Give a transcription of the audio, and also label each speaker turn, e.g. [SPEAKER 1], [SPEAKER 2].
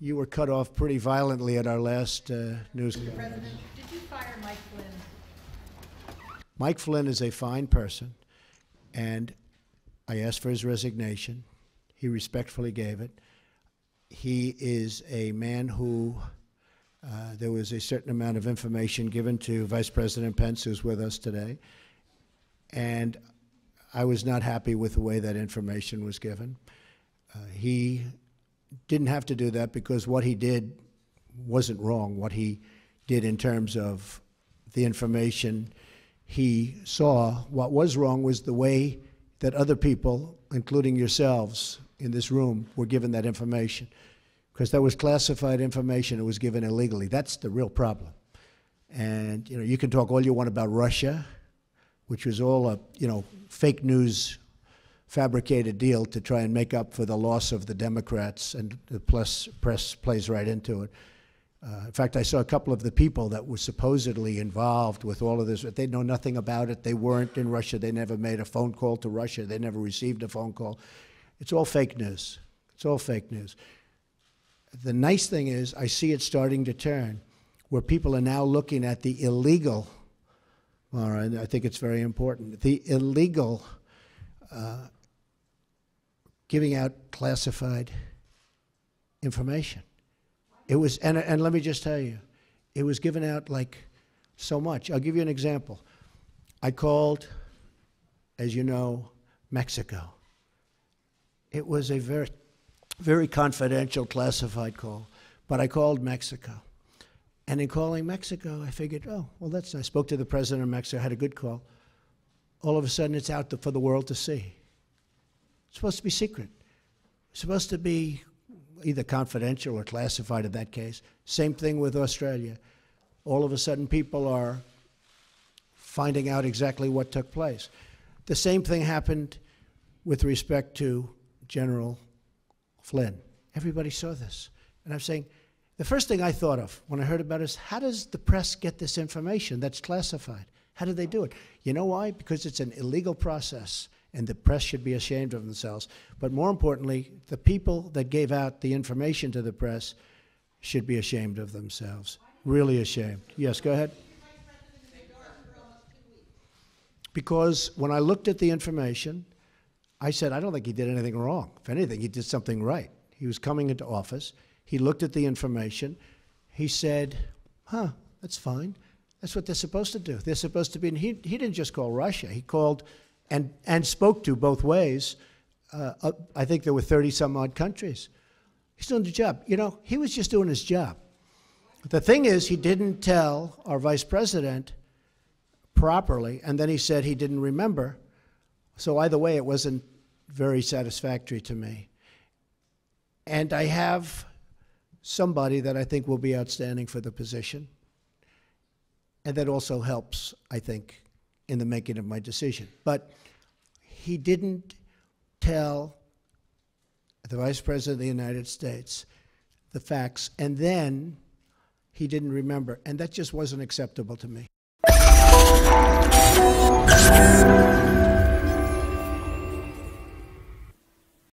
[SPEAKER 1] You were cut off pretty violently at our last news.
[SPEAKER 2] Mr. President, did you fire Mike Flynn?
[SPEAKER 1] Mike Flynn is a fine person, and I asked for his resignation. He respectfully gave it. He is a man who, there was a certain amount of information given to Vice President Pence, who's with us today, and I was not happy with the way that information was given. He didn't have to do that because what he did wasn't wrong. What he did in terms of the information he saw, what was wrong was the way that other people, including yourselves in this room, were given that information. Because that was classified information, it was given illegally. That's the real problem. And you can talk all you want about Russia, which was all a fake news, fabricated deal to try and make up for the loss of the Democrats, and the press plays right into it. In fact, I saw a couple of the people that were supposedly involved with all of this. They know nothing about it. They weren't in Russia. They never made a phone call to Russia. They never received a phone call. It's all fake news. It's all fake news. The nice thing is I see it starting to turn, where people are now looking at the illegal, all right, I think it's very important, the illegal giving out classified information. It was, and let me just tell you, it was given out like so much. I'll give you an example. I called, as you know, Mexico. It was a very, very confidential, classified call, but I called Mexico. And in calling Mexico, I figured, oh, well, that's nice. I spoke to the president of Mexico, had a good call. All of a sudden, it's out for the world to see. It's supposed to be secret. It's supposed to be either confidential or classified in that case. Same thing with Australia. All of a sudden, people are finding out exactly what took place. The same thing happened with respect to General Flynn. Everybody saw this. And I'm saying, the first thing I thought of when I heard about it is, how does the press get this information that's classified? How do they do it? You know why? Because it's an illegal process, and the press should be ashamed of themselves. But more importantly, the people that gave out the information to the press should be ashamed of themselves. Really ashamed. Yes, go ahead. Because when I looked at the information, I said, I don't think he did anything wrong. If anything, he did something right. He was coming into office. He looked at the information. He said, huh, that's fine. That's what they're supposed to do. They're supposed to be, and he didn't just call Russia. He called and spoke to both ways. I think there were 30-some-odd countries. He's doing the job. He was just doing his job. The thing is, he didn't tell our vice president properly, and then he said he didn't remember. So either way, it wasn't very satisfactory to me. And I have somebody that I think will be outstanding for the position. And that also helps, I think, in the making of my decision. But he didn't tell the Vice President of the United States the facts, and then he didn't remember. And that just wasn't acceptable to me.